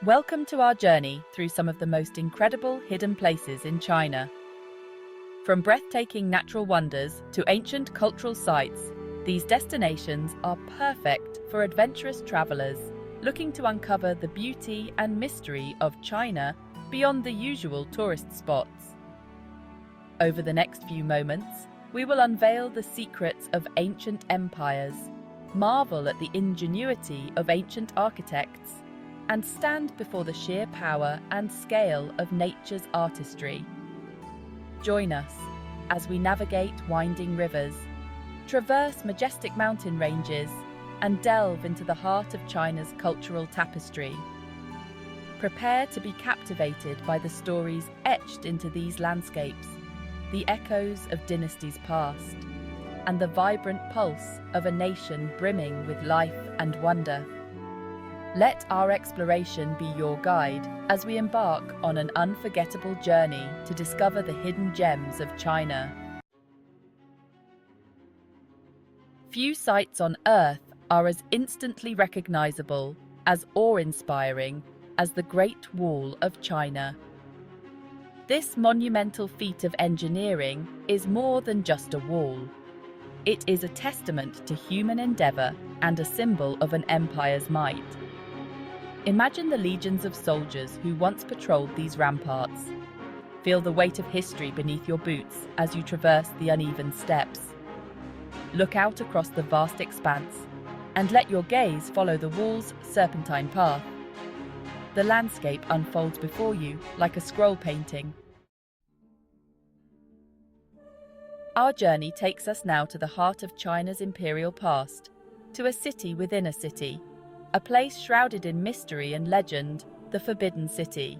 Welcome to our journey through some of the most incredible hidden places in China. From breathtaking natural wonders to ancient cultural sites, these destinations are perfect for adventurous travelers looking to uncover the beauty and mystery of China beyond the usual tourist spots. Over the next few moments, we will unveil the secrets of ancient empires, marvel at the ingenuity of ancient architects, and stand before the sheer power and scale of nature's artistry. Join us as we navigate winding rivers, traverse majestic mountain ranges, and delve into the heart of China's cultural tapestry. Prepare to be captivated by the stories etched into these landscapes, the echoes of dynasties past, and the vibrant pulse of a nation brimming with life and wonder. Let our exploration be your guide as we embark on an unforgettable journey to discover the hidden gems of China. Few sights on Earth are as instantly recognizable, as awe-inspiring as the Great Wall of China. This monumental feat of engineering is more than just a wall. It is a testament to human endeavor and a symbol of an empire's might. Imagine the legions of soldiers who once patrolled these ramparts. Feel the weight of history beneath your boots as you traverse the uneven steps. Look out across the vast expanse and let your gaze follow the wall's serpentine path. The landscape unfolds before you like a scroll painting. Our journey takes us now to the heart of China's imperial past, to a city within a city, a place shrouded in mystery and legend, the Forbidden City.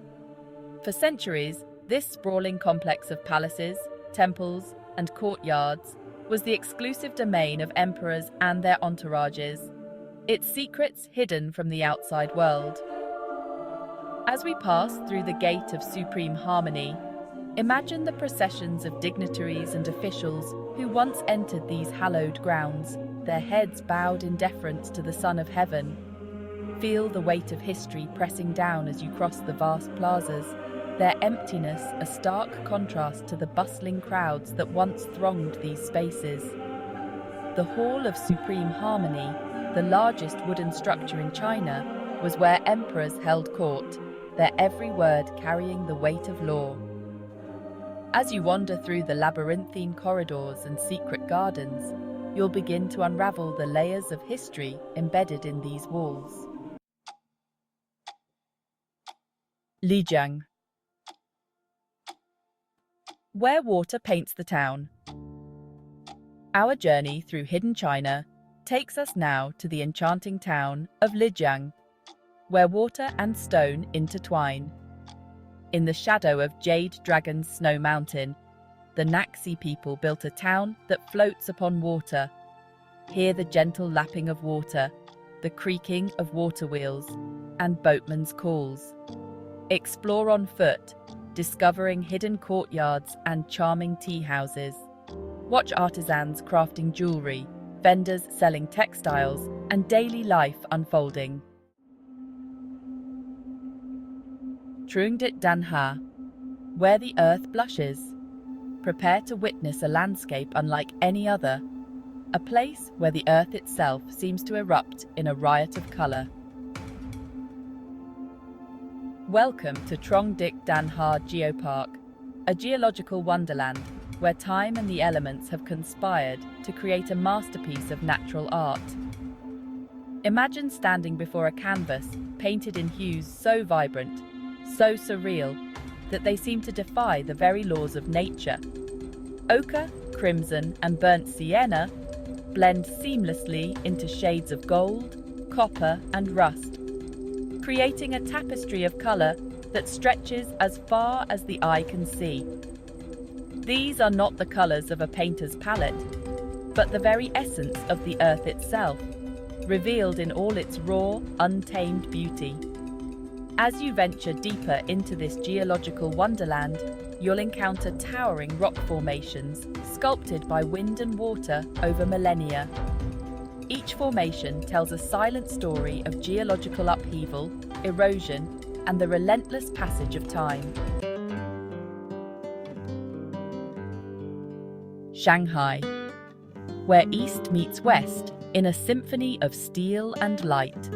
For centuries, this sprawling complex of palaces, temples, and courtyards was the exclusive domain of emperors and their entourages, its secrets hidden from the outside world. As we pass through the Gate of Supreme Harmony, imagine the processions of dignitaries and officials who once entered these hallowed grounds, their heads bowed in deference to the Son of Heaven. Feel the weight of history pressing down as you cross the vast plazas, their emptiness a stark contrast to the bustling crowds that once thronged these spaces. The Hall of Supreme Harmony, the largest wooden structure in China, was where emperors held court, their every word carrying the weight of law. As you wander through the labyrinthine corridors and secret gardens, you'll begin to unravel the layers of history embedded in these walls. Lijiang, where water paints the town. Our journey through hidden China takes us now to the enchanting town of Lijiang, where water and stone intertwine. In the shadow of Jade Dragon's snow mountain, the Naxi people built a town that floats upon water. Hear the gentle lapping of water, the creaking of water wheels, and boatmen's calls. Explore on foot, discovering hidden courtyards and charming tea houses. Watch artisans crafting jewelry, vendors selling textiles, and daily life unfolding. Truong, where the earth blushes. Prepare to witness a landscape unlike any other, a place where the earth itself seems to erupt in a riot of color. Welcome to Truong Geopark, a geological wonderland where time and the elements have conspired to create a masterpiece of natural art. Imagine standing before a canvas painted in hues so vibrant, so surreal, that they seem to defy the very laws of nature. Ochre, crimson, and burnt sienna blend seamlessly into shades of gold, copper, and rust, creating a tapestry of color that stretches as far as the eye can see. These are not the colors of a painter's palette, but the very essence of the earth itself, revealed in all its raw, untamed beauty. As you venture deeper into this geological wonderland, you'll encounter towering rock formations sculpted by wind and water over millennia. Each formation tells a silent story of geological upheaval, erosion, and the relentless passage of time. Shanghai, where East meets West in a symphony of steel and light.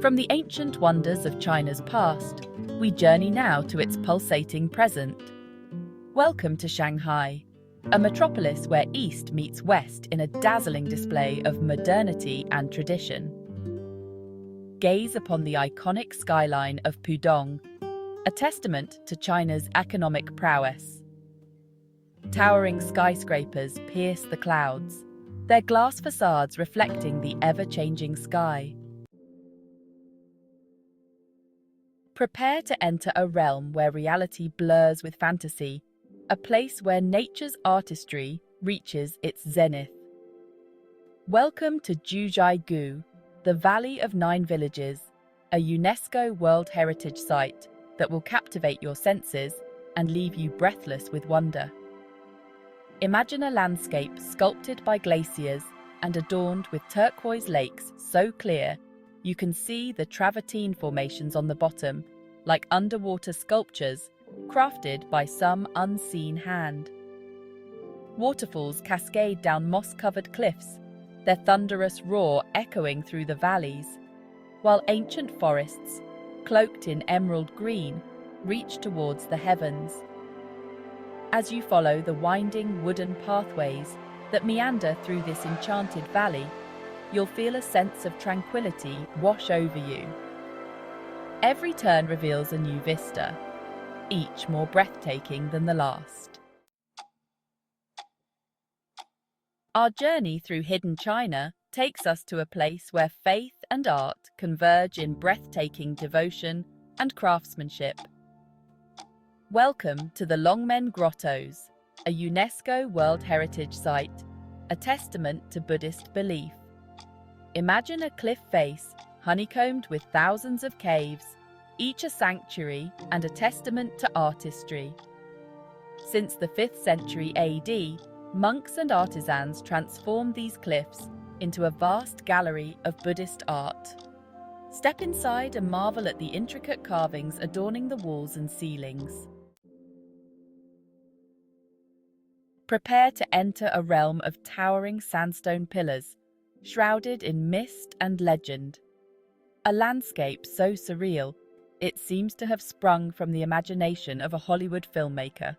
From the ancient wonders of China's past, we journey now to its pulsating present. Welcome to Shanghai, a metropolis where East meets West in a dazzling display of modernity and tradition. Gaze upon the iconic skyline of Pudong, a testament to China's economic prowess. Towering skyscrapers pierce the clouds, their glass facades reflecting the ever-changing sky. Prepare to enter a realm where reality blurs with fantasy, a place where nature's artistry reaches its zenith. Welcome to Jiuzhaigou, the Valley of Nine Villages, a UNESCO World Heritage Site that will captivate your senses and leave you breathless with wonder. Imagine a landscape sculpted by glaciers and adorned with turquoise lakes so clear you can see the travertine formations on the bottom, like underwater sculptures crafted by some unseen hand. Waterfalls cascade down moss-covered cliffs, their thunderous roar echoing through the valleys, while ancient forests, cloaked in emerald green, reach towards the heavens. As you follow the winding wooden pathways that meander through this enchanted valley, you'll feel a sense of tranquility wash over you. Every turn reveals a new vista, each more breathtaking than the last. Our journey through hidden China takes us to a place where faith and art converge in breathtaking devotion and craftsmanship. Welcome to the Longmen Grottoes, a UNESCO World Heritage Site, a testament to Buddhist belief. Imagine a cliff face honeycombed with thousands of caves, each a sanctuary and a testament to artistry. Since the 5th century AD, monks and artisans transformed these cliffs into a vast gallery of Buddhist art. Step inside and marvel at the intricate carvings adorning the walls and ceilings. Prepare to enter a realm of towering sandstone pillars, shrouded in mist and legend. A landscape so surreal, it seems to have sprung from the imagination of a Hollywood filmmaker.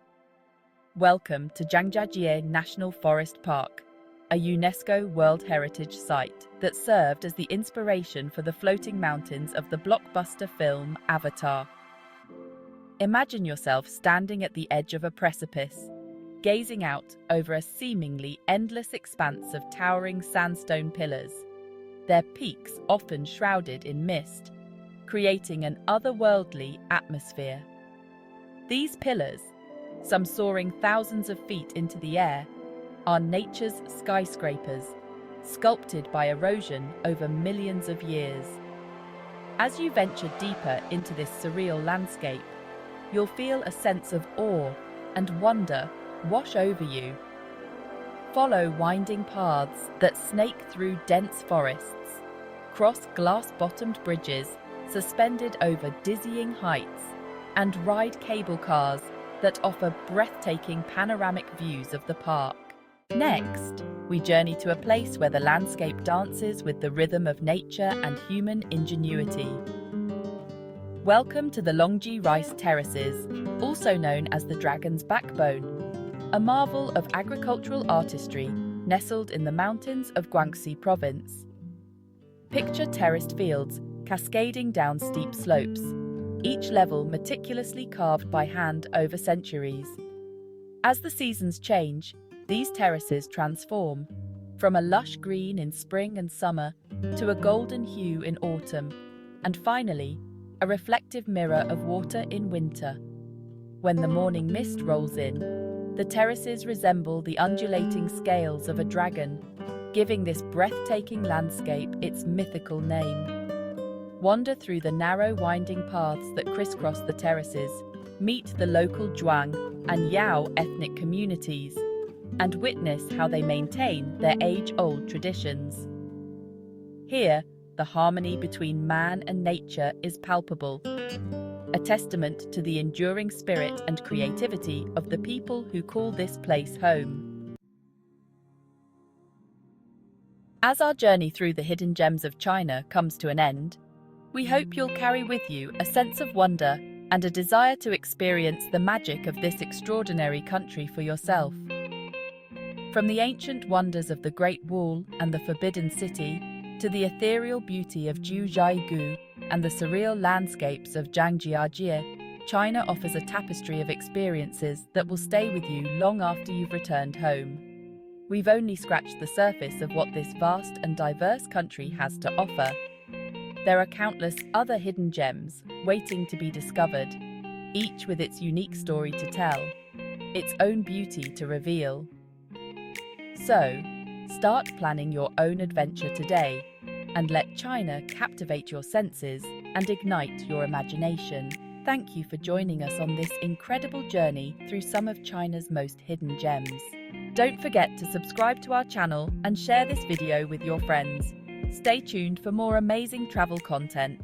Welcome to Zhangjiajie National Forest Park, a UNESCO World Heritage Site that served as the inspiration for the floating mountains of the blockbuster film Avatar. Imagine yourself standing at the edge of a precipice, gazing out over a seemingly endless expanse of towering sandstone pillars, their peaks often shrouded in mist, creating an otherworldly atmosphere. These pillars, some soaring thousands of feet into the air, are nature's skyscrapers, sculpted by erosion over millions of years. As you venture deeper into this surreal landscape, you'll feel a sense of awe and wonder wash over you. Follow winding paths that snake through dense forests, cross glass-bottomed bridges suspended over dizzying heights, and ride cable cars that offer breathtaking panoramic views of the park. Next, we journey to a place where the landscape dances with the rhythm of nature and human ingenuity. Welcome to the Longji rice terraces, also known as the Dragon's Backbone, a marvel of agricultural artistry nestled in the mountains of Guangxi province. Picture terraced fields cascading down steep slopes, each level meticulously carved by hand over centuries. As the seasons change, these terraces transform, from a lush green in spring and summer to a golden hue in autumn, and finally, a reflective mirror of water in winter. When the morning mist rolls in, the terraces resemble the undulating scales of a dragon, giving this breathtaking landscape its mythical name. Wander through the narrow winding paths that crisscross the terraces, meet the local Zhuang and Yao ethnic communities, and witness how they maintain their age-old traditions. Here, the harmony between man and nature is palpable, a testament to the enduring spirit and creativity of the people who call this place home. As our journey through the hidden gems of China comes to an end, we hope you'll carry with you a sense of wonder and a desire to experience the magic of this extraordinary country for yourself. From the ancient wonders of the Great Wall and the Forbidden City, to the ethereal beauty of Jiuzhaigou and the surreal landscapes of Zhangjiajie, China offers a tapestry of experiences that will stay with you long after you've returned home. We've only scratched the surface of what this vast and diverse country has to offer. There are countless other hidden gems waiting to be discovered, each with its unique story to tell, its own beauty to reveal. So, start planning your own adventure today and let China captivate your senses and ignite your imagination. Thank you for joining us on this incredible journey through some of China's most hidden gems. Don't forget to subscribe to our channel and share this video with your friends. Stay tuned for more amazing travel content.